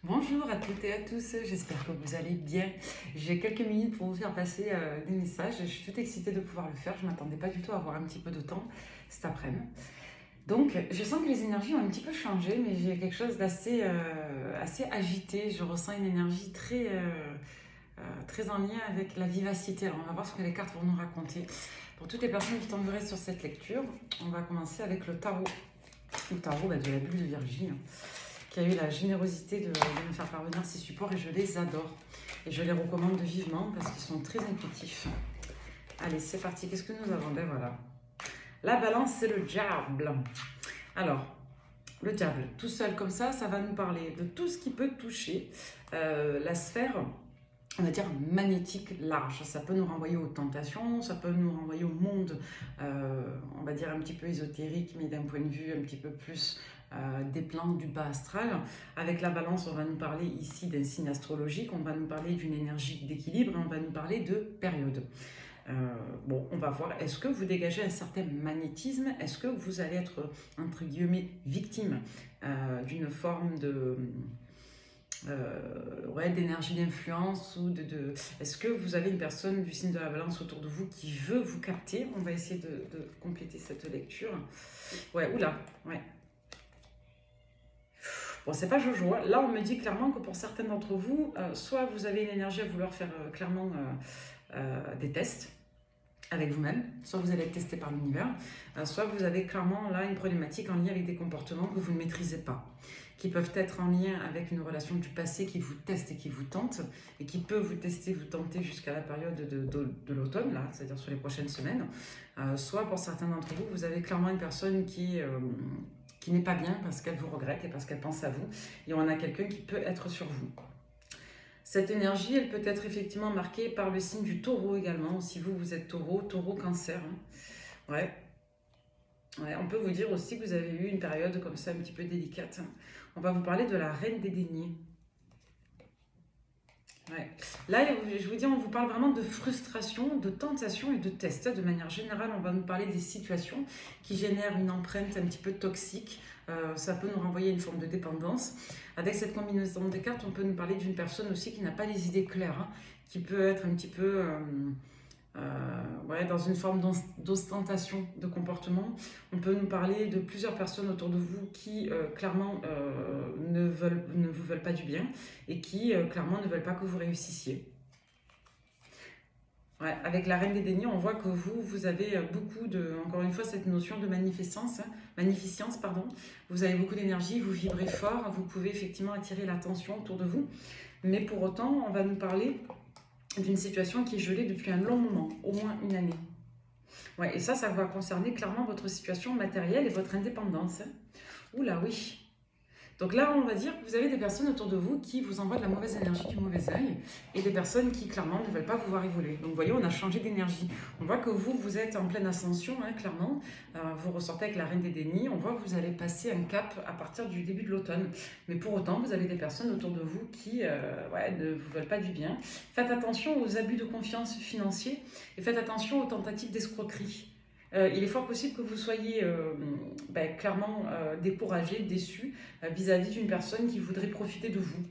Bonjour à toutes et à tous, j'espère que vous allez bien. J'ai quelques minutes pour vous faire passer des messages. Je suis toute excitée de pouvoir le faire. Je ne m'attendais pas du tout à avoir un petit peu de temps cet après-midi. Donc, je sens que les énergies ont un petit peu changé, mais j'ai quelque chose d'assez assez agité. Je ressens une énergie très en lien avec la vivacité. Alors, on va voir ce que les cartes vont nous raconter. Pour toutes les personnes qui tomberaient sur cette lecture, on va commencer avec le tarot. Le tarot de la bulle de Virginie, qui a eu la générosité de me faire parvenir ces supports et je les adore. Et je les recommande vivement parce qu'ils sont très intuitifs. Allez, c'est parti. Qu'est-ce que nous avons? Ben voilà. La balance, c'est le diable. Alors, le diable, tout seul comme ça va nous parler de tout ce qui peut toucher la sphère, on va dire, magnétique large. Ça peut nous renvoyer aux tentations, ça peut nous renvoyer au monde, on va dire, un petit peu ésotérique, mais d'un point de vue un petit peu plus des plans du bas astral. Avec la balance, on va nous parler ici d'un signe astrologique, on va nous parler d'une énergie d'équilibre, on va nous parler de période. Bon, on va voir, est-ce que vous dégagez un certain magnétisme? Est-ce que vous allez être, entre guillemets, victime d'une forme de... d'énergie d'influence ou Est-ce que vous avez une personne du signe de la balance autour de vous qui veut vous capter? On va essayer de compléter cette lecture. Ouais, oula, ouais. Bon, c'est pas Jojo. Là, on me dit clairement que pour certains d'entre vous, soit vous avez une énergie à vouloir faire clairement des tests avec vous-même, soit vous allez être testé par l'univers, soit vous avez clairement là une problématique en lien avec des comportements que vous ne maîtrisez pas, qui peuvent être en lien avec une relation du passé qui vous teste et qui vous tente, et qui peut vous tester, vous tenter jusqu'à la période de l'automne, là, c'est-à-dire sur les prochaines semaines. Soit pour certains d'entre vous, vous avez clairement une personne qui n'est pas bien parce qu'elle vous regrette et parce qu'elle pense à vous, et on a quelqu'un qui peut être sur vous. Cette énergie, elle peut être effectivement marquée par le signe du taureau également. Si vous êtes taureau, cancer. Hein. Ouais. On peut vous dire aussi que vous avez eu une période comme ça un petit peu délicate. On va vous parler de la reine des deniers. Ouais. Là, je vous dis, on vous parle vraiment de frustration, de tentation et de test. De manière générale, on va nous parler des situations qui génèrent une empreinte un petit peu toxique. Ça peut nous renvoyer à une forme de dépendance. Avec cette combinaison des cartes, on peut nous parler d'une personne aussi qui n'a pas les idées claires, hein, qui peut être un petit peu dans une forme d'ostentation de comportement. On peut nous parler de plusieurs personnes autour de vous qui clairement ne vous veulent pas du bien et qui clairement ne veulent pas que vous réussissiez. Ouais, avec la reine des deniers, on voit que vous avez beaucoup encore une fois, cette notion de magnificence, pardon. Vous avez beaucoup d'énergie, vous vibrez fort, vous pouvez effectivement attirer l'attention autour de vous. Mais pour autant, on va nous parler d'une situation qui est gelée depuis un long moment, au moins une année. Ouais, et ça va concerner clairement votre situation matérielle et votre indépendance. Oula, oui. Donc là, on va dire que vous avez des personnes autour de vous qui vous envoient de la mauvaise énergie, du mauvais œil, et des personnes qui, clairement, ne veulent pas vous voir évoluer. Donc, vous voyez, on a changé d'énergie. On voit que vous êtes en pleine ascension, hein, clairement. Vous ressortez avec la reine des dénis. On voit que vous allez passer un cap à partir du début de l'automne. Mais pour autant, vous avez des personnes autour de vous qui ne vous veulent pas du bien. Faites attention aux abus de confiance financiers et faites attention aux tentatives d'escroquerie. Il est fort possible que vous soyez clairement découragé, déçu vis-à-vis d'une personne qui voudrait profiter de vous.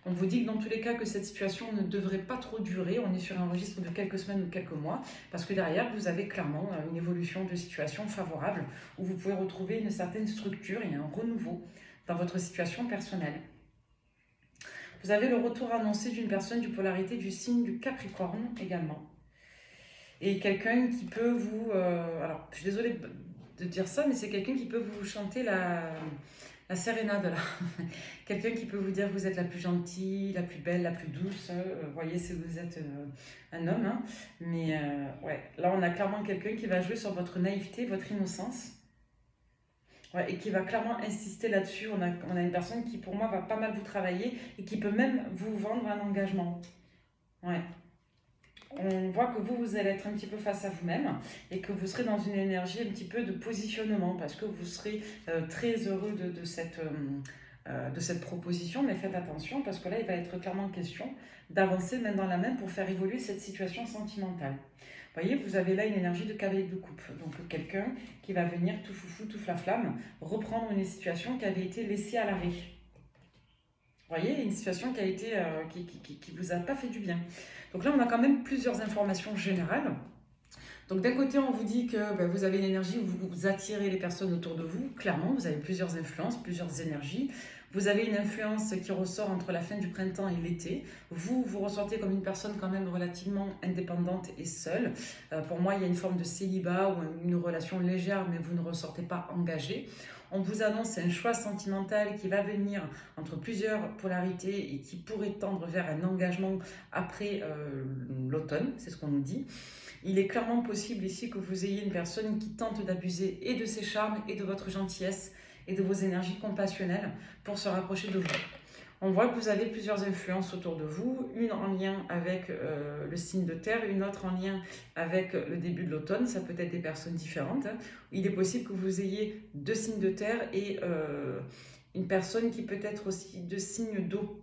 On vous dit que dans tous les cas que cette situation ne devrait pas trop durer, on est sur un registre de quelques semaines ou quelques mois, parce que derrière vous avez clairement une évolution de situation favorable où vous pouvez retrouver une certaine structure et un renouveau dans votre situation personnelle. Vous avez le retour annoncé d'une personne du polarité du signe du Capricorne également. Et quelqu'un qui peut vous... alors, je suis désolée de dire ça, mais c'est quelqu'un qui peut vous chanter la sérénade, là. Quelqu'un qui peut vous dire que vous êtes la plus gentille, la plus belle, la plus douce. Voyez si vous êtes un homme. Hein. Mais ouais, là, on a clairement quelqu'un qui va jouer sur votre naïveté, votre innocence. Ouais, et qui va clairement insister là-dessus. On a une personne qui, pour moi, va pas mal vous travailler et qui peut même vous vendre un engagement. Ouais. On voit que vous allez être un petit peu face à vous-même et que vous serez dans une énergie un petit peu de positionnement parce que vous serez très heureux de cette proposition, mais faites attention parce que là, il va être clairement question d'avancer main dans la main pour faire évoluer cette situation sentimentale. Vous voyez, vous avez là une énergie de cavalier de coupe, donc quelqu'un qui va venir tout foufou, tout flaflamme, reprendre une situation qui avait été laissée à l'arrêt. Vous voyez, une situation qui a été, qui vous a pas fait du bien. Donc là, on a quand même plusieurs informations générales. Donc d'un côté, on vous dit que vous avez une énergie où vous attirez les personnes autour de vous. Clairement, vous avez plusieurs influences, plusieurs énergies. Vous avez une influence qui ressort entre la fin du printemps et l'été. Vous, vous ressentez comme une personne quand même relativement indépendante et seule. Pour moi, il y a une forme de célibat ou une relation légère, mais vous ne ressortez pas engagé. On vous annonce un choix sentimental qui va venir entre plusieurs polarités et qui pourrait tendre vers un engagement après l'automne, c'est ce qu'on nous dit. Il est clairement possible ici que vous ayez une personne qui tente d'abuser et de ses charmes et de votre gentillesse et de vos énergies compassionnelles pour se rapprocher de vous. On voit que vous avez plusieurs influences autour de vous, une en lien avec le signe de terre, une autre en lien avec le début de l'automne, ça peut être des personnes différentes. Il est possible que vous ayez 2 signes de terre et une personne qui peut être aussi 2 signes d'eau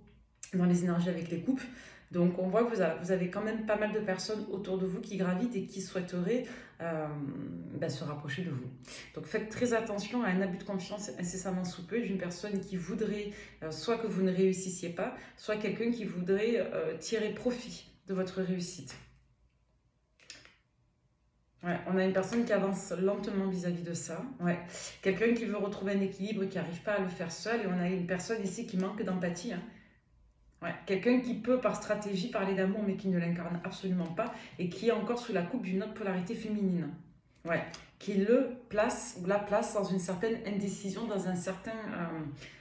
dans les énergies avec les coupes. Donc on voit que vous avez quand même pas mal de personnes autour de vous qui gravitent et qui souhaiteraient se rapprocher de vous. Donc faites très attention à un abus de confiance incessamment sous peu d'une personne qui voudrait soit que vous ne réussissiez pas, soit quelqu'un qui voudrait tirer profit de votre réussite. Ouais, on a une personne qui avance lentement vis-à-vis de ça. Ouais. Quelqu'un qui veut retrouver un équilibre et qui n'arrive pas à le faire seul. Et on a une personne ici qui manque d'empathie. Ouais, quelqu'un qui peut par stratégie parler d'amour mais qui ne l'incarne absolument pas et qui est encore sous la coupe d'une autre polarité féminine. Ouais, qui le place ou la place dans une certaine indécision, dans un certain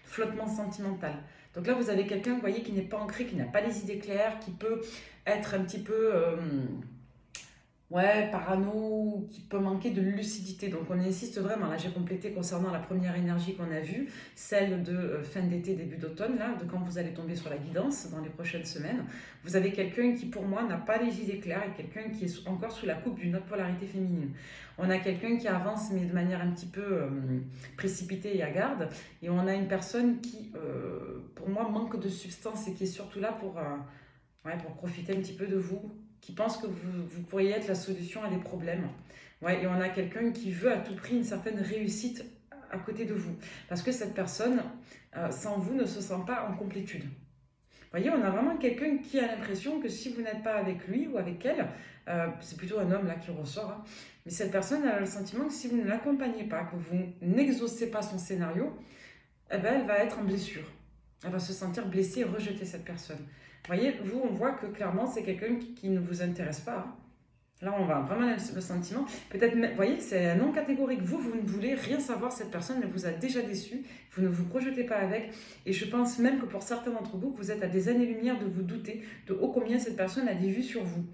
flottement sentimental. Donc là, vous avez quelqu'un, vous voyez, qui n'est pas ancré, qui n'a pas les idées claires, qui peut être un petit peu parano, qui peut manquer de lucidité. Donc on insiste vraiment, là j'ai complété concernant la première énergie qu'on a vue, celle de fin d'été, début d'automne, là, de quand vous allez tomber sur la guidance dans les prochaines semaines. Vous avez quelqu'un qui pour moi n'a pas les idées claires et quelqu'un qui est encore sous la coupe d'une autre polarité féminine. On a quelqu'un qui avance mais de manière un petit peu précipitée et hagarde, et on a une personne qui pour moi manque de substance et qui est surtout là pour profiter un petit peu de vous, qui pense que vous pourriez être la solution à des problèmes. Ouais, et on a quelqu'un qui veut à tout prix une certaine réussite à côté de vous. Parce que cette personne, sans vous, ne se sent pas en complétude. Vous voyez, on a vraiment quelqu'un qui a l'impression que si vous n'êtes pas avec lui ou avec elle, c'est plutôt un homme là qui ressort, hein, mais cette personne a le sentiment que si vous ne l'accompagnez pas, que vous n'exaucez pas son scénario, eh ben, elle va être en blessure. Elle va se sentir blessée et rejeter cette personne. Vous voyez, vous, on voit que clairement, c'est quelqu'un qui ne vous intéresse pas. Hein. Là, on va vraiment le sentiment. Peut-être, vous voyez, c'est un non catégorique. Vous ne voulez rien savoir. Cette personne, elle vous a déjà déçu. Vous ne vous projetez pas avec. Et je pense même que pour certains d'entre vous, vous êtes à des années-lumière de vous douter de ô combien cette personne a des vues sur vous.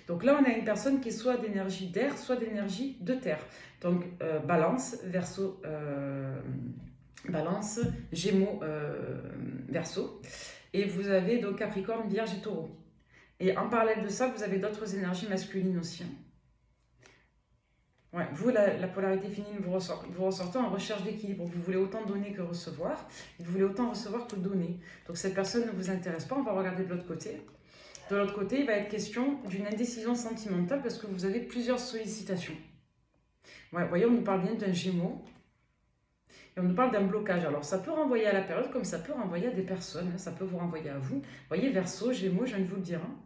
Donc là, on a une personne qui est soit d'énergie d'air, soit d'énergie de terre. Donc, balance, verseau, balance, gémeaux, verseau. Et vous avez donc Capricorne, Vierge et Taureau. Et en parallèle de ça, vous avez d'autres énergies masculines aussi. Ouais, vous, la polarité féminine, vous ressortez en recherche d'équilibre. Vous voulez autant donner que recevoir. Et vous voulez autant recevoir que donner. Donc cette personne ne vous intéresse pas. On va regarder de l'autre côté. De l'autre côté, il va être question d'une indécision sentimentale parce que vous avez plusieurs sollicitations. Ouais, vous voyez, on nous parle bien d'un Gémeaux. Et on nous parle d'un blocage. Alors, ça peut renvoyer à la période comme ça peut renvoyer à des personnes. Ça peut vous renvoyer à vous. Vous voyez, Verseau, Gémeaux, je viens de vous le dire. Hein.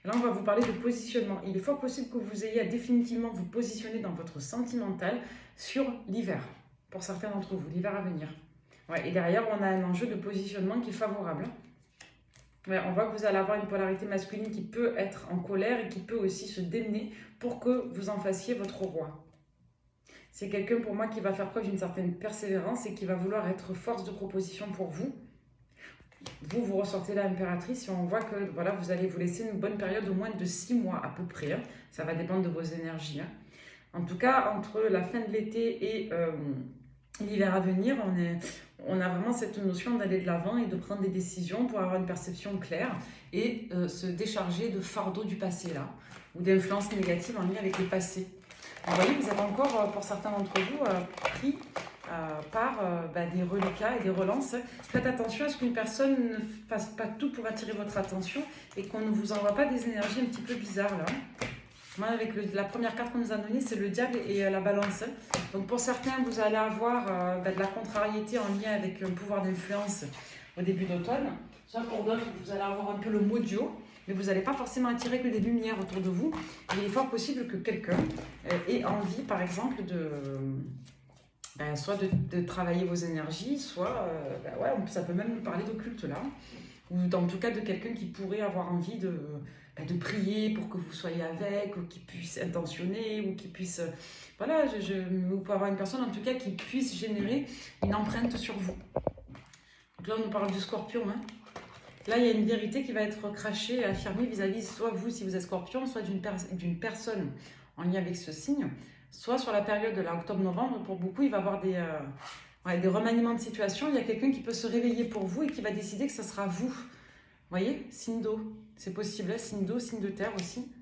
Et là, on va vous parler de positionnement. Il est fort possible que vous ayez à définitivement vous positionner dans votre sentimental sur l'hiver. Pour certains d'entre vous, l'hiver à venir. Ouais, et derrière, on a un enjeu de positionnement qui est favorable. Ouais, on voit que vous allez avoir une polarité masculine qui peut être en colère et qui peut aussi se démener pour que vous en fassiez votre roi. C'est quelqu'un pour moi qui va faire preuve d'une certaine persévérance et qui va vouloir être force de proposition pour vous. Vous ressortez là impératrice et on voit que voilà, vous allez vous laisser une bonne période au moins de 6 mois à peu près. Hein. Ça va dépendre de vos énergies. Hein. En tout cas, entre la fin de l'été et l'hiver à venir, on a vraiment cette notion d'aller de l'avant et de prendre des décisions pour avoir une perception claire et se décharger de fardeau du passé là, ou d'influences négatives en lien avec le passé. Vous voyez, vous êtes encore, pour certains d'entre vous, pris par des reliquats et des relances. Faites attention à ce qu'une personne ne fasse pas tout pour attirer votre attention et qu'on ne vous envoie pas des énergies un petit peu bizarres là. Moi, avec la première carte qu'on nous a donnée, c'est le diable et la balance. Donc pour certains, vous allez avoir de la contrariété en lien avec un pouvoir d'influence au début d'automne. Ça, pour d'autres, vous allez avoir un peu le mojo, mais vous n'allez pas forcément attirer que des lumières autour de vous. Il est fort possible que quelqu'un ait envie, par exemple, soit de travailler vos énergies, soit, ouais, ça peut même nous parler d'occulte là, ou en tout cas de quelqu'un qui pourrait avoir envie de prier pour que vous soyez avec, ou qui puisse intentionner, ou qui puisse... Voilà, vous pouvez avoir une personne en tout cas qui puisse générer une empreinte sur vous. Donc là, on nous parle du scorpion. Hein. Là, il y a une vérité qui va être crachée et affirmée vis-à-vis, soit vous, si vous êtes scorpion, soit d'une personne en lien avec ce signe, soit sur la période de octobre-novembre. Pour beaucoup, il va y avoir des remaniements de situation. Il y a quelqu'un qui peut se réveiller pour vous et qui va décider que ce sera vous. Vous voyez, signe d'eau, c'est possible, signe d'eau, signe de terre aussi.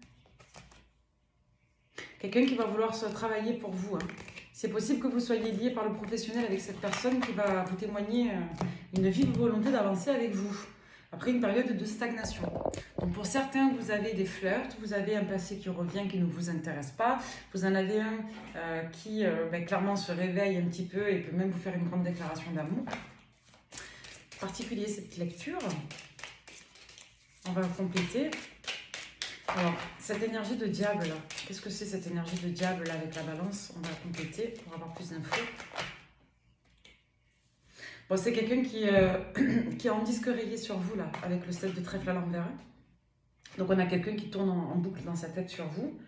Quelqu'un qui va vouloir se travailler pour vous. Hein. C'est possible que vous soyez lié par le professionnel avec cette personne qui va vous témoigner une vive volonté d'avancer avec vous, après une période de stagnation. Donc pour certains, vous avez des flirts, vous avez un passé qui revient, qui ne vous intéresse pas, vous en avez un qui clairement se réveille un petit peu et peut même vous faire une grande déclaration d'amour. Particulier cette lecture. On va compléter. Alors, cette énergie de diable là, qu'est-ce que c'est cette énergie de diable là avec la balance? On va compléter pour avoir plus d'infos. Bon, c'est quelqu'un qui est en disque rayé sur vous là, avec le 7 de trèfle à l'envers. Donc on a quelqu'un qui tourne en boucle dans sa tête sur vous.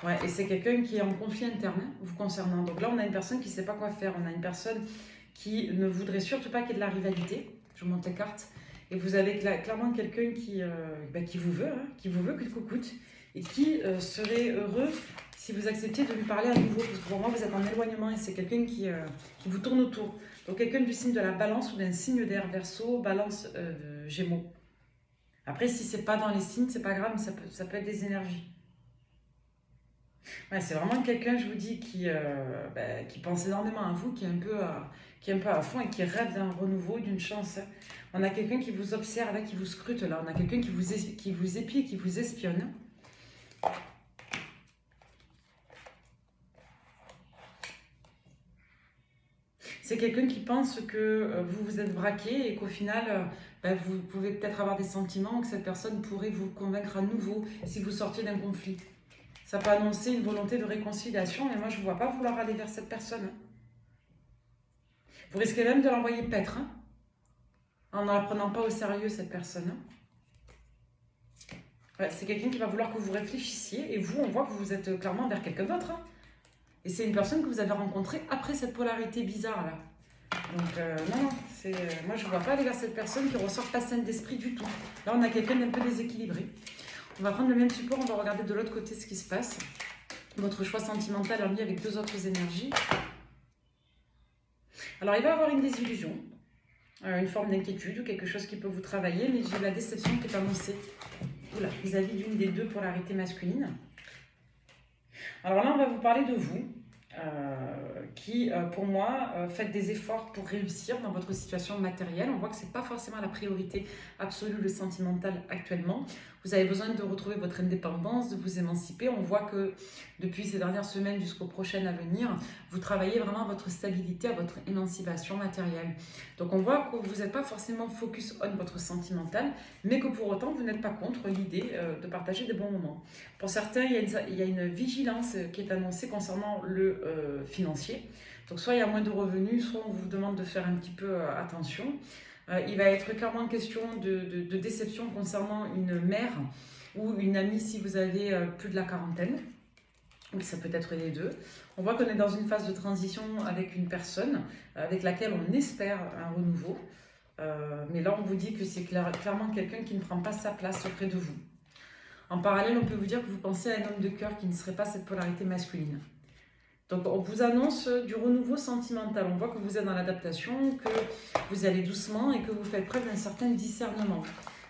Ouais, et c'est quelqu'un qui est en conflit interne vous concernant. Donc là, on a une personne qui ne sait pas quoi faire. On a une personne qui ne voudrait surtout pas qu'il y ait de la rivalité. Je vous montre les cartes. Et vous avez clairement quelqu'un qui vous veut, hein, qui vous veut que coûte, et qui serait heureux si vous acceptiez de lui parler à nouveau. Parce que pour moi, vous êtes en éloignement et c'est quelqu'un qui vous tourne autour. Donc quelqu'un du signe de la balance ou d'un signe d'air verso, balance de gémeaux. Après, si c'est pas dans les signes, c'est pas grave, mais ça peut être des énergies. Ouais, c'est vraiment quelqu'un, je vous dis, qui pense énormément à vous, qui est un peu à fond et qui rêve d'un renouveau, d'une chance. On a quelqu'un qui vous observe, là, qui vous scrute, là. On a quelqu'un qui vous épie, qui vous espionne. C'est quelqu'un qui pense que vous vous êtes braqué et qu'au final, vous pouvez peut-être avoir des sentiments, que cette personne pourrait vous convaincre à nouveau si vous sortiez d'un conflit. Ça peut annoncer une volonté de réconciliation, mais moi, je ne vois pas vouloir aller vers cette personne. Vous risquez même de l'envoyer paître, hein, en ne la prenant pas au sérieux, cette personne. Ouais, c'est quelqu'un qui va vouloir que vous réfléchissiez, et vous, on voit que vous êtes clairement vers quelqu'un d'autre. Hein. Et c'est une personne que vous avez rencontrée après cette polarité bizarre, là. Donc, non, moi, je ne vois pas aller vers cette personne qui ressort pas saine d'esprit du tout. Là, on a quelqu'un d'un peu déséquilibré. On va prendre le même support, on va regarder de l'autre côté ce qui se passe. Votre choix sentimental en lien avec deux autres énergies. Alors, il va y avoir une désillusion, une forme d'inquiétude ou quelque chose qui peut vous travailler, mais j'ai la déception qui est annoncée vis-à-vis d'une des deux polarités masculines. Alors là, on va vous parler de vous, qui, pour moi, faites des efforts pour réussir dans votre situation matérielle. On voit que ce n'est pas forcément la priorité absolue, le sentimental actuellement. Vous avez besoin de retrouver votre indépendance, de vous émanciper. On voit que depuis ces dernières semaines jusqu'au prochain avenir, vous travaillez vraiment à votre stabilité, à votre émancipation matérielle. Donc on voit que vous n'êtes pas forcément focus on votre sentimental, mais que pour autant, vous n'êtes pas contre l'idée de partager des bons moments. Pour certains, il y a une vigilance qui est annoncée concernant le financier. Donc soit il y a moins de revenus, soit on vous demande de faire un petit peu attention. Il va être clairement question de déception concernant une mère ou une amie si vous avez plus de la quarantaine. Oui, ça peut être les deux. On voit qu'on est dans une phase de transition avec une personne avec laquelle on espère un renouveau. Mais là, on vous dit que c'est clairement quelqu'un qui ne prend pas sa place auprès de vous. En parallèle, on peut vous dire que vous pensez à un homme de cœur qui ne serait pas cette polarité masculine. Donc, on vous annonce du renouveau sentimental. On voit que vous êtes dans l'adaptation, que vous allez doucement et que vous faites preuve d'un certain discernement.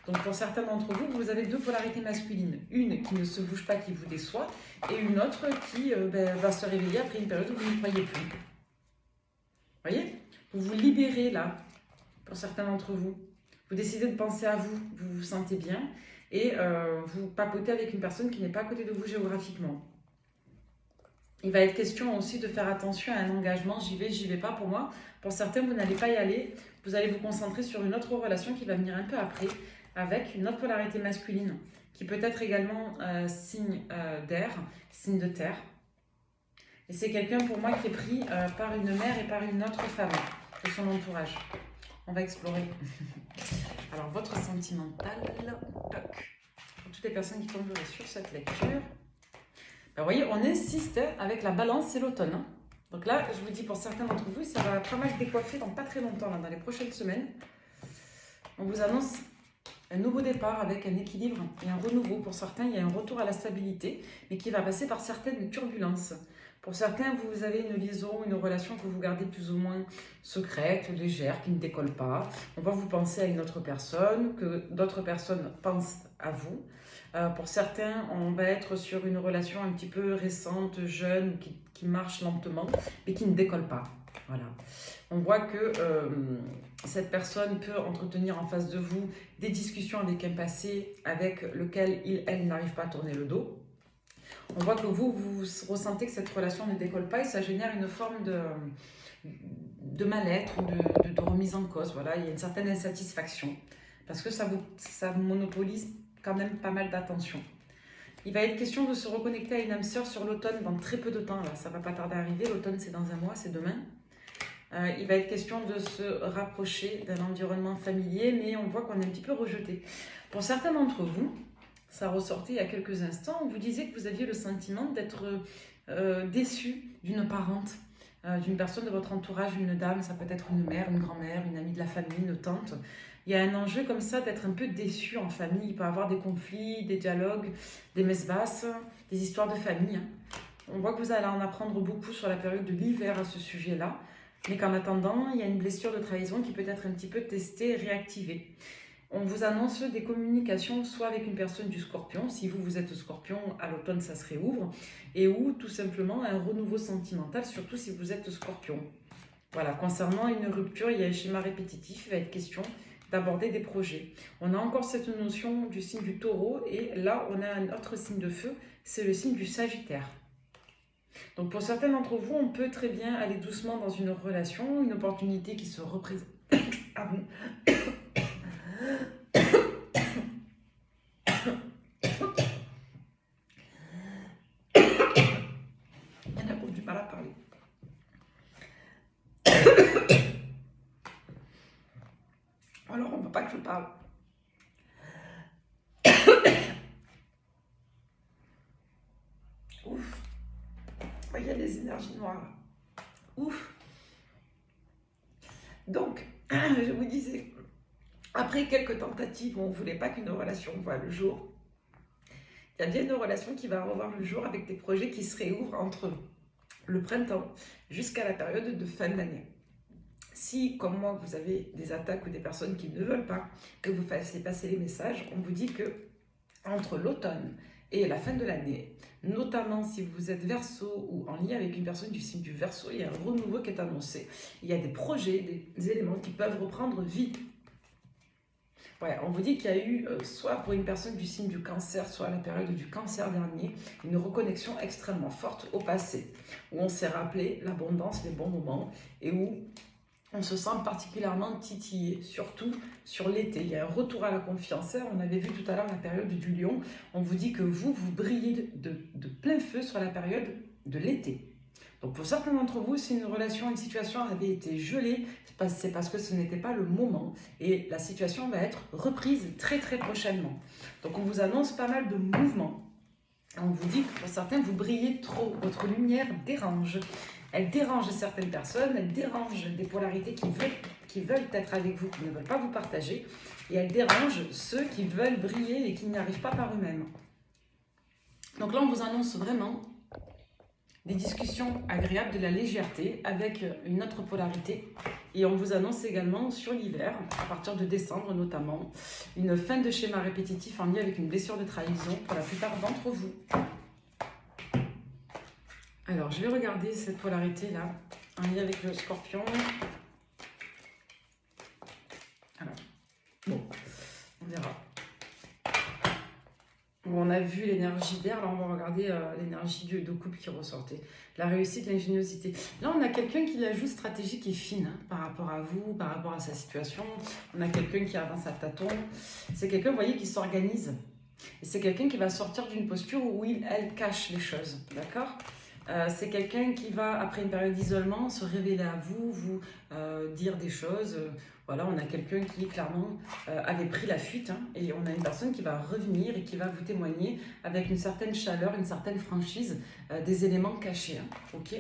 Donc, pour certains d'entre vous, vous avez deux polarités masculines. Une qui ne se bouge pas, qui vous déçoit, et une autre qui va se réveiller après une période où vous ne croyez plus. Vous voyez? Vous vous libérez là, pour certains d'entre vous. Vous décidez de penser à vous, vous vous sentez bien, et vous papotez avec une personne qui n'est pas à côté de vous géographiquement. Il va être question aussi de faire attention à un engagement, j'y vais pas pour moi. Pour certains, vous n'allez pas y aller vous allez vous concentrer sur une autre relation qui va venir un peu après, avec une autre polarité masculine, qui peut être également signe d'air, signe de terre. Et c'est quelqu'un pour moi qui est pris par une mère et par une autre femme de son entourage. On va explorer. Alors, votre sentimental, toc. Pour toutes les personnes qui tomberaient sur cette lecture. Ben, vous voyez, on insiste avec la balance et l'automne. Hein. Donc là, je vous dis pour certains d'entre vous, ça va pas mal décoiffer dans pas très longtemps, là, dans les prochaines semaines. On vous annonce un nouveau départ avec un équilibre et un renouveau. Pour certains, il y a un retour à la stabilité, mais qui va passer par certaines turbulences. Pour certains, vous avez une liaison, une relation que vous gardez plus ou moins secrète, légère, qui ne décolle pas. On va vous penser à une autre personne, que d'autres personnes pensent à vous. Pour certains, on va être sur une relation un petit peu récente, jeune, qui marche lentement, mais qui ne décolle pas. Voilà. On voit que cette personne peut entretenir en face de vous des discussions avec un passé avec lequel elle n'arrive pas à tourner le dos. On voit que vous ressentez que cette relation ne décolle pas et ça génère une forme de mal-être ou de remise en cause. Voilà, il y a une certaine insatisfaction parce que ça monopolise quand même pas mal d'attention. Il va être question de se reconnecter à une âme sœur sur l'automne dans très peu de temps. Là, ça va pas tarder à arriver. L'automne, c'est dans un mois, c'est demain. Il va être question de se rapprocher d'un environnement familier, mais on voit qu'on est un petit peu rejeté. Pour certains d'entre vous, ça ressortait il y a quelques instants, on vous disait que vous aviez le sentiment d'être déçu d'une parente, d'une personne de votre entourage, une dame, ça peut être une mère, une grand-mère, une amie de la famille, une tante. Il y a un enjeu comme ça d'être un peu déçu en famille. Il peut y avoir des conflits, des dialogues, des messes basses, des histoires de famille. On voit que vous allez en apprendre beaucoup sur la période de l'hiver à ce sujet-là, mais qu'en attendant, il y a une blessure de trahison qui peut être un petit peu testée et réactivée. On vous annonce des communications soit avec une personne du Scorpion, si vous êtes Scorpion, à l'automne ça se réouvre, et ou tout simplement un renouveau sentimental, surtout si vous êtes Scorpion. Voilà, concernant une rupture, il y a un schéma répétitif, il va être question d'aborder des projets. On a encore cette notion du signe du Taureau, et là on a un autre signe de feu, c'est le signe du Sagittaire. Donc pour certains d'entre vous, on peut très bien aller doucement dans une relation, une opportunité qui se représente à vous. Il y en a qui ont du mal à parler. Alors on ne veut pas que je parle. Ouf. Il y a des énergies noires. Ouf. Donc, je vous disais, après quelques tentatives où on ne voulait pas qu'une relation voie le jour, il y a bien une relation qui va revoir le jour avec des projets qui se réouvrent entre le printemps jusqu'à la période de fin d'année. Si, comme moi, vous avez des attaques ou des personnes qui ne veulent pas que vous fassiez passer les messages, on vous dit que entre l'automne et la fin de l'année, notamment si vous êtes Verseau ou en lien avec une personne du signe du Verseau, il y a un renouveau qui est annoncé. Il y a des projets, des éléments qui peuvent reprendre vie. Ouais, on vous dit qu'il y a eu, soit pour une personne du signe du Cancer, soit à la période du Cancer dernier, une reconnexion extrêmement forte au passé, où on s'est rappelé l'abondance, les bons moments, et où on se sent particulièrement titillé, surtout sur l'été. Il y a un retour à la confiance. On avait vu tout à l'heure la période du Lion. On vous dit que vous brillez de plein feu sur la période de l'été. Donc pour certains d'entre vous, si une relation, une situation avait été gelée, c'est parce que ce n'était pas le moment. Et la situation va être reprise très très prochainement. Donc on vous annonce pas mal de mouvements. On vous dit que pour certains, vous brillez trop. Votre lumière dérange. Elle dérange certaines personnes, elle dérange des polarités qui veulent être avec vous, qui ne veulent pas vous partager, et elle dérange ceux qui veulent briller et qui n'y arrivent pas par eux-mêmes. Donc là, on vous annonce vraiment des discussions agréables, de la légèreté, avec une autre polarité, et on vous annonce également sur l'hiver, à partir de décembre notamment, une fin de schéma répétitif en lien avec une blessure de trahison pour la plupart d'entre vous. Alors, je vais regarder cette polarité-là, en lien avec le Scorpion. Alors, bon, on verra. Bon, on a vu l'énergie d'air, là on va regarder l'énergie de couple qui ressortait. La réussite, l'ingéniosité. Là on a quelqu'un qui la joue stratégique et fine hein, par rapport à vous, par rapport à sa situation. On a quelqu'un qui avance à tâtons. C'est quelqu'un, vous voyez, qui s'organise. Et c'est quelqu'un qui va sortir d'une posture où elle cache les choses, d'accord? C'est quelqu'un qui va, après une période d'isolement, se révéler à vous, vous dire des choses. Voilà, on a quelqu'un qui, clairement, avait pris la fuite. Hein, et on a une personne qui va revenir et qui va vous témoigner avec une certaine chaleur, une certaine franchise, des éléments cachés. Hein, ok?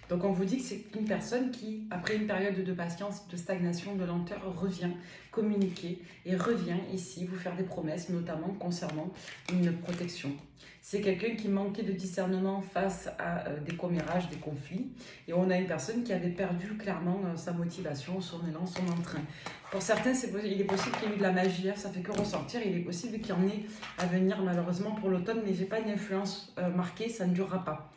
Donc, on vous dit que c'est une personne qui, après une période de patience, de stagnation, de lenteur, revient communiquer et revient ici vous faire des promesses, notamment concernant une protection. C'est quelqu'un qui manquait de discernement face à des commérages, des conflits. Et on a une personne qui avait perdu clairement sa motivation, son élan, son entrain. Pour certains, il est possible qu'il y ait eu de la magie, hein, ça fait que ressortir. Il est possible qu'il y en ait à venir malheureusement pour l'automne, mais je n'ai pas une influence marquée, ça ne durera pas.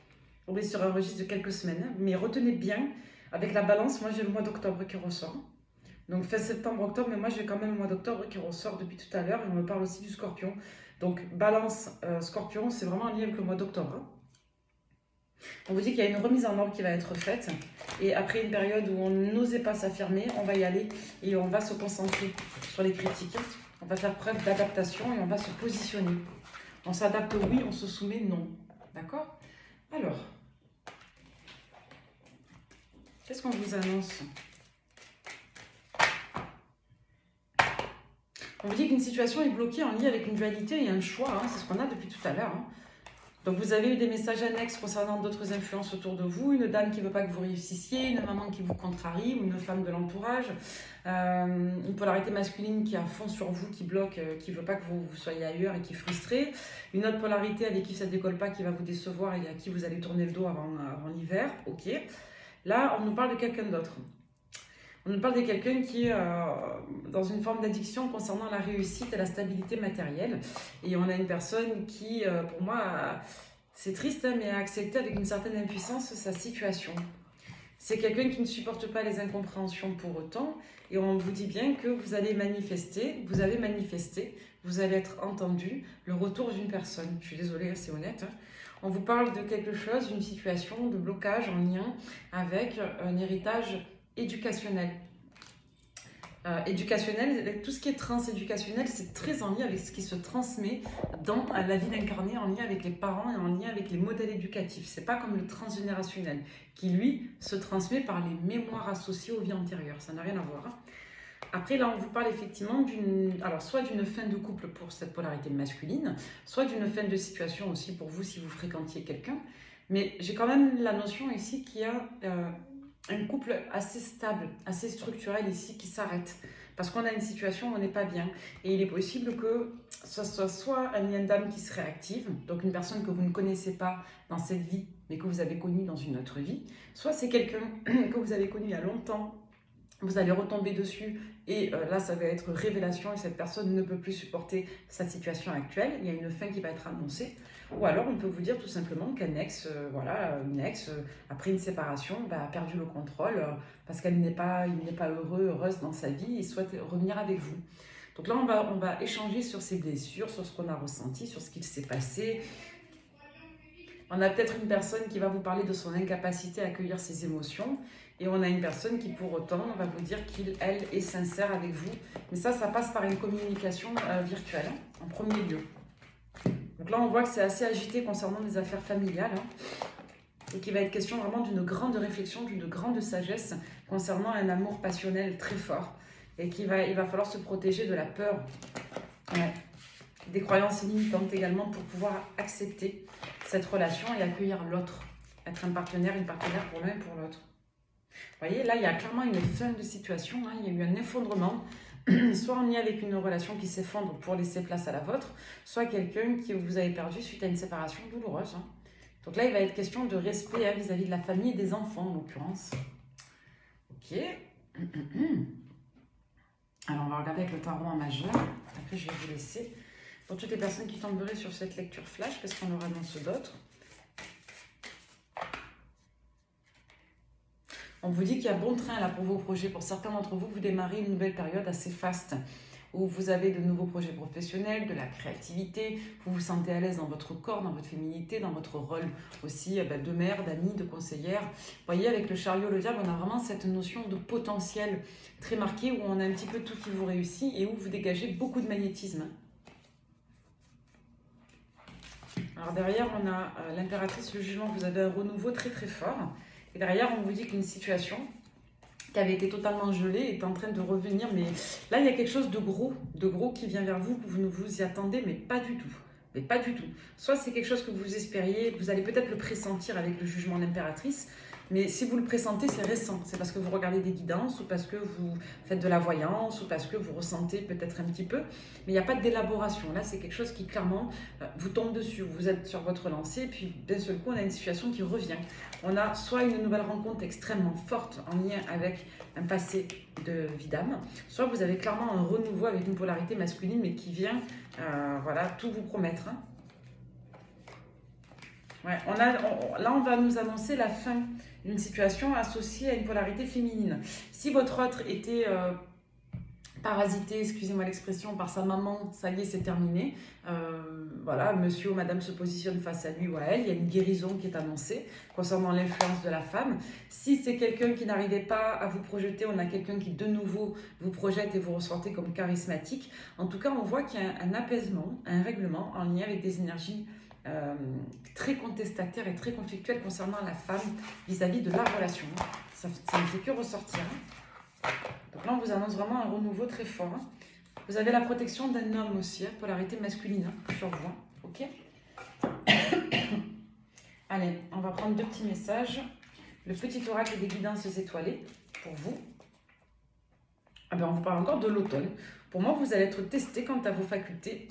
On est sur un registre de quelques semaines, hein, mais retenez bien, avec la balance, moi j'ai le mois d'octobre qui ressort. Donc fin septembre, octobre, mais moi j'ai quand même le mois d'octobre qui ressort depuis tout à l'heure, et on me parle aussi du scorpion. Donc balance, scorpion, c'est vraiment en lien avec le mois d'octobre. Hein. On vous dit qu'il y a une remise en ordre qui va être faite, et après une période où on n'osait pas s'affirmer, on va y aller et on va se concentrer sur les critiques. On va faire preuve d'adaptation et on va se positionner. On s'adapte oui, on se soumet non. D'accord? Alors, qu'est-ce qu'on vous annonce? On vous dit qu'une situation est bloquée en lien avec une dualité et un choix, hein, c'est ce qu'on a depuis tout à l'heure. Hein. Donc vous avez eu des messages annexes concernant d'autres influences autour de vous, une dame qui ne veut pas que vous réussissiez, une maman qui vous contrarie ou une femme de l'entourage, une polarité masculine qui est à fond sur vous, qui bloque, qui ne veut pas que vous soyez ailleurs et qui est frustrée, une autre polarité avec qui ça ne décolle pas, qui va vous décevoir et à qui vous allez tourner le dos avant l'hiver, ok. Là, on nous parle de quelqu'un d'autre. On nous parle de quelqu'un qui est dans une forme d'addiction concernant la réussite et la stabilité matérielle. Et on a une personne qui, pour moi, c'est triste, hein, mais a accepté avec une certaine impuissance sa situation. C'est quelqu'un qui ne supporte pas les incompréhensions pour autant. Et on vous dit bien que vous allez manifester, vous avez manifesté, vous allez être entendu, le retour d'une personne. Je suis désolée, c'est honnête. Hein. On vous parle de quelque chose, d'une situation de blocage en lien avec un héritage éducationnel. Éducationnel, tout ce qui est transéducationnel, c'est très en lien avec ce qui se transmet dans la vie d'incarné, en lien avec les parents et en lien avec les modèles éducatifs. C'est pas comme le transgénérationnel, qui lui se transmet par les mémoires associées aux vies antérieures. Ça n'a rien à voir. Hein. Après, là, on vous parle effectivement soit d'une fin de couple pour cette polarité masculine, soit d'une fin de situation aussi pour vous si vous fréquentiez quelqu'un. Mais j'ai quand même la notion ici qu'il y a un couple assez stable, assez structurel ici qui s'arrête. Parce qu'on a une situation où on n'est pas bien. Et il est possible que ce soit un lien d'âme qui se réactive, donc une personne que vous ne connaissez pas dans cette vie, mais que vous avez connue dans une autre vie. Soit c'est quelqu'un que vous avez connu il y a longtemps, vous allez retomber dessus et là ça va être révélation et cette personne ne peut plus supporter sa situation actuelle, il y a une fin qui va être annoncée. Ou alors on peut vous dire tout simplement qu'un ex, une ex, après une séparation, a perdu le contrôle parce qu'il n'est pas heureuse dans sa vie et souhaite revenir avec vous. Donc là on va échanger sur ses blessures, sur ce qu'on a ressenti, sur ce qu'il s'est passé. On a peut-être une personne qui va vous parler de son incapacité à accueillir ses émotions. Et on a une personne qui, pour autant, va vous dire qu'elle est sincère avec vous. Mais ça passe par une communication virtuelle, hein, en premier lieu. Donc là, on voit que c'est assez agité concernant les affaires familiales. Hein, et qu'il va être question vraiment d'une grande réflexion, d'une grande sagesse concernant un amour passionnel très fort. Et il va falloir se protéger de la peur, des croyances limitantes également pour pouvoir accepter cette relation et accueillir l'autre. Être un partenaire, une partenaire pour l'un et pour l'autre. Vous voyez, là, il y a clairement une fin de situation, hein, il y a eu un effondrement, soit en lien avec une relation qui s'effondre pour laisser place à la vôtre, soit quelqu'un que vous avez perdu suite à une séparation douloureuse. Hein. Donc là, il va être question de respect hein, vis-à-vis de la famille et des enfants, en l'occurrence. Ok. Alors, on va regarder avec le tarot en majeur. Après, je vais vous laisser. Pour toutes les personnes qui tomberaient sur cette lecture flash, qu'est-ce qu'on leur annonce d'autre? On vous dit qu'il y a bon train là pour vos projets. Pour certains d'entre vous, vous démarrez une nouvelle période assez faste. où vous avez de nouveaux projets professionnels, de la créativité, vous vous sentez à l'aise dans votre corps, dans votre féminité, dans votre rôle aussi de mère, d'amie, de conseillère. Vous voyez, avec le chariot, le diable, on a vraiment cette notion de potentiel très marqué, où on a un petit peu tout qui vous réussit et où vous dégagez beaucoup de magnétisme. Alors derrière, on a l'impératrice, le jugement, vous avez un renouveau très très fort. Et derrière, on vous dit qu'une situation qui avait été totalement gelée est en train de revenir. Mais là, il y a quelque chose de gros qui vient vers vous, que vous ne vous y attendez, mais pas du tout. Mais pas du tout. Soit c'est quelque chose que vous espériez, vous allez peut-être le pressentir avec le jugement de l'impératrice, mais si vous le pressentez, c'est récent. C'est parce que vous regardez des guidances, ou parce que vous faites de la voyance, ou parce que vous ressentez peut-être un petit peu. Mais il n'y a pas d'élaboration. Là, c'est quelque chose qui, clairement, vous tombe dessus. Vous êtes sur votre lancée, et puis d'un seul coup, on a une situation qui revient. On a soit une nouvelle rencontre extrêmement forte en lien avec un passé de vie d'âme, soit vous avez clairement un renouveau avec une polarité masculine, mais qui vient, voilà, tout vous promettre. Ouais, là, on va nous annoncer la fin d'une situation associée à une polarité féminine. Si votre autre était parasité, excusez-moi l'expression, par sa maman, ça y est, c'est terminé. Voilà, monsieur ou madame se positionne face à lui ou à elle. Il y a une guérison qui est annoncée concernant l'influence de la femme. Si c'est quelqu'un qui n'arrivait pas à vous projeter, on a quelqu'un qui de nouveau vous projette et vous ressentez comme charismatique. En tout cas, on voit qu'il y a un apaisement, un règlement en lien avec des énergies très contestataires et très conflictuelles concernant la femme vis-à-vis de la relation. Ça ne fait que ressortir. Donc là, on vous annonce vraiment un renouveau très fort. Vous avez la protection d'un homme aussi, polarité masculine sur vous. Ok. Allez, on va prendre 2 petits messages. Le petit oracle des guidances étoilées pour vous. Ah ben, on vous parle encore de l'automne. Pour moi, vous allez être testé quant à vos facultés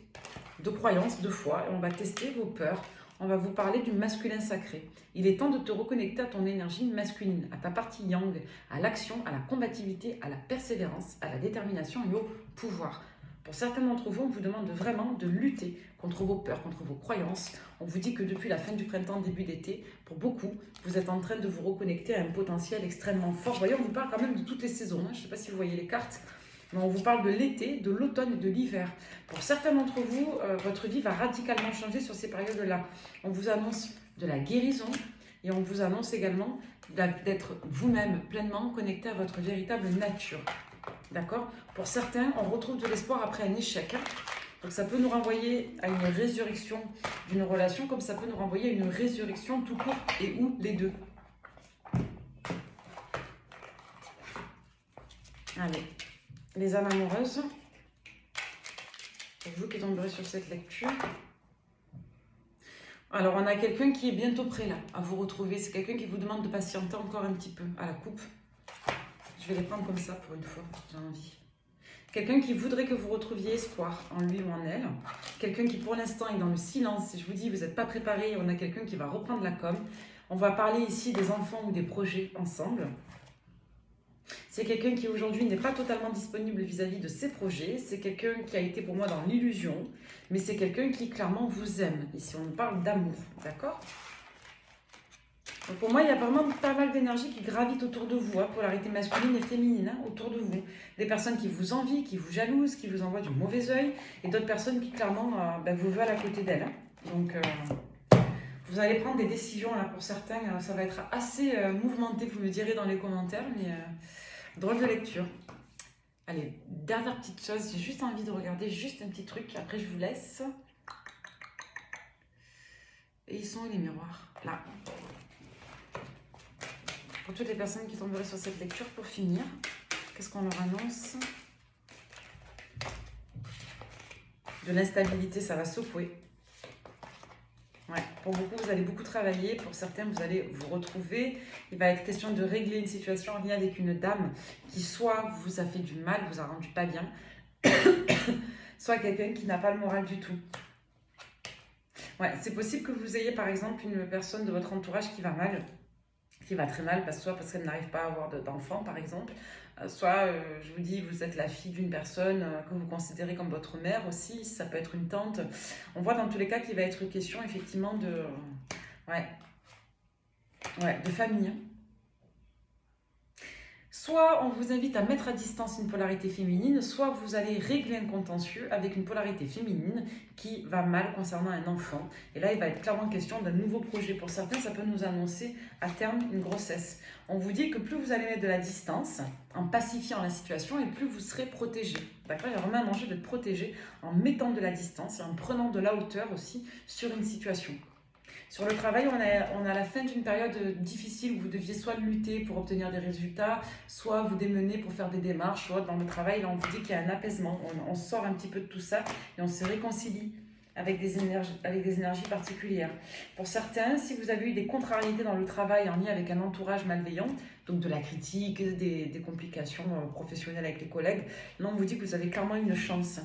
de croyance, de foi, et on va tester vos peurs. On va vous parler du masculin sacré. Il est temps de te reconnecter à ton énergie masculine, à ta partie yang, à l'action, à la combativité, à la persévérance, à la détermination et au pouvoir. Pour certains d'entre vous, on vous demande vraiment de lutter contre vos peurs, contre vos croyances. On vous dit que depuis la fin du printemps, début d'été, pour beaucoup, vous êtes en train de vous reconnecter à un potentiel extrêmement fort. Vous voyez, on vous parle quand même de toutes les saisons. Je ne sais pas si vous voyez les cartes. Mais on vous parle de l'été, de l'automne et de l'hiver. Pour certains d'entre vous, votre vie va radicalement changer sur ces périodes-là. On vous annonce de la guérison et on vous annonce également d'être vous-même pleinement connecté à votre véritable nature. D'accord? Pour certains, on retrouve de l'espoir après un échec. Donc ça peut nous renvoyer à une résurrection d'une relation, comme ça peut nous renvoyer à une résurrection tout court et ou les deux. Allez. Les âmes amoureuses, pour vous qui tomberez sur cette lecture. Alors, on a quelqu'un qui est bientôt prêt là, à vous retrouver. C'est quelqu'un qui vous demande de patienter encore un petit peu à la coupe. Je vais les prendre comme ça pour une fois, j'ai envie. Quelqu'un qui voudrait que vous retrouviez espoir en lui ou en elle. Quelqu'un qui pour l'instant est dans le silence. Si je vous dis, vous n'êtes pas préparé, on a quelqu'un qui va reprendre la com. On va parler ici des enfants ou des projets ensemble. C'est quelqu'un qui aujourd'hui n'est pas totalement disponible vis-à-vis de ses projets. C'est quelqu'un qui a été pour moi dans l'illusion. Mais c'est quelqu'un qui clairement vous aime. Ici, on parle d'amour. D'accord? Donc pour moi, il y a vraiment pas mal d'énergie qui gravite autour de vous. Polarité masculine et féminine autour de vous. Des personnes qui vous envient, qui vous jalousent, qui vous envoient du mauvais œil. Et d'autres personnes qui clairement vous veulent à côté d'elles. Donc vous allez prendre des décisions là pour certains. Ça va être assez mouvementé, vous me direz dans les commentaires. Mais drôle de lecture. Allez, dernière petite chose, j'ai juste envie de regarder juste un petit truc, après je vous laisse. Et ils sont où les miroirs? Là. Pour toutes les personnes qui tomberaient sur cette lecture, pour finir, qu'est-ce qu'on leur annonce? De l'instabilité, ça va secouer. Ouais, pour beaucoup, vous allez beaucoup travailler. Pour certains, vous allez vous retrouver. Il va être question de régler une situation en lien avec une dame qui soit vous a fait du mal, vous a rendu pas bien, soit quelqu'un qui n'a pas le moral du tout. Ouais, c'est possible que vous ayez par exemple une personne de votre entourage qui va mal, qui va très mal, soit parce qu'elle n'arrive pas à avoir d'enfant par exemple, soit, je vous dis, vous êtes la fille d'une personne que vous considérez comme votre mère aussi, ça peut être une tante. On voit dans tous les cas qu'il va être question effectivement de, de famille. Soit on vous invite à mettre à distance une polarité féminine, soit vous allez régler un contentieux avec une polarité féminine qui va mal concernant un enfant. Et là, il va être clairement question d'un nouveau projet. Pour certains, ça peut nous annoncer à terme une grossesse. On vous dit que plus vous allez mettre de la distance, en pacifiant la situation, et plus vous serez protégé. D'accord ? Il y a vraiment un enjeu d'être protégé en mettant de la distance et en prenant de la hauteur aussi sur une situation. Sur le travail, on a la fin d'une période difficile où vous deviez soit lutter pour obtenir des résultats, soit vous démener pour faire des démarches, soit dans le travail, là on vous dit qu'il y a un apaisement, on sort un petit peu de tout ça et on se réconcilie avec des énergies particulières. Pour certains, si vous avez eu des contrariétés dans le travail en lien avec un entourage malveillant, donc de la critique, des complications professionnelles avec les collègues, là on vous dit que vous avez clairement une chance.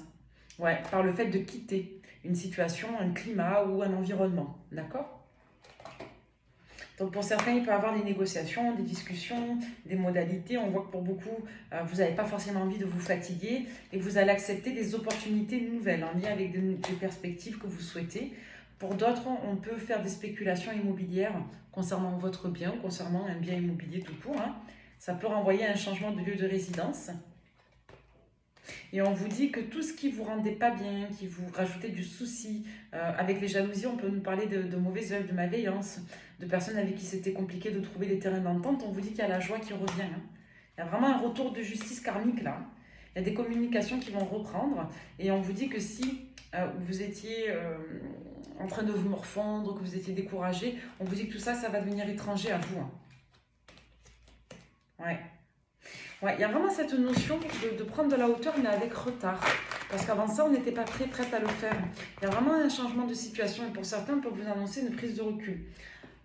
Ouais, par le fait de quitter une situation, un climat ou un environnement. D'accord ? Donc pour certains, il peut y avoir des négociations, des discussions, des modalités. On voit que pour beaucoup, vous n'avez pas forcément envie de vous fatiguer et vous allez accepter des opportunités nouvelles en lien avec des perspectives que vous souhaitez. Pour d'autres, on peut faire des spéculations immobilières concernant votre bien, concernant un bien immobilier tout court. Ça peut renvoyer à un changement de lieu de résidence. Et on vous dit que tout ce qui vous rendait pas bien, qui vous rajoutait du souci, avec les jalousies, on peut nous parler de mauvaises œuvres, de malveillance, de personnes avec qui c'était compliqué de trouver des terrains d'entente. On vous dit qu'il y a la joie qui revient. Il y a vraiment un retour de justice karmique là. Il y a des communications qui vont reprendre. Et on vous dit que si vous étiez en train de vous morfondre, que vous étiez découragé, on vous dit que tout ça, ça va devenir étranger à vous. Ouais. Ouais, il y a vraiment cette notion de prendre de la hauteur, mais avec retard. Parce qu'avant ça, on n'était pas prête à le faire. Il y a vraiment un changement de situation. Et pour certains, on peut vous annoncer une prise de recul.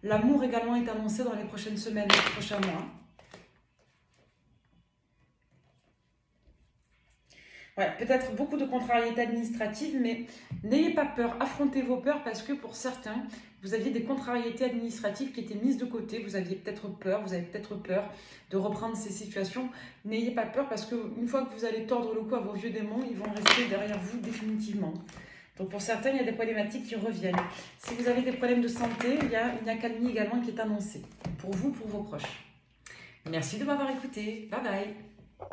L'amour également est annoncé dans les prochaines semaines, les prochains mois. Ouais, peut-être beaucoup de contrariétés administratives, mais n'ayez pas peur, affrontez vos peurs parce que pour certains, vous aviez des contrariétés administratives qui étaient mises de côté, vous avez peut-être peur de reprendre ces situations. N'ayez pas peur parce qu'une fois que vous allez tordre le cou à vos vieux démons, ils vont rester derrière vous définitivement. Donc pour certains, il y a des problématiques qui reviennent. Si vous avez des problèmes de santé, il y a une accalmie également qui est annoncée pour vous, pour vos proches. Merci de m'avoir écouté. Bye bye.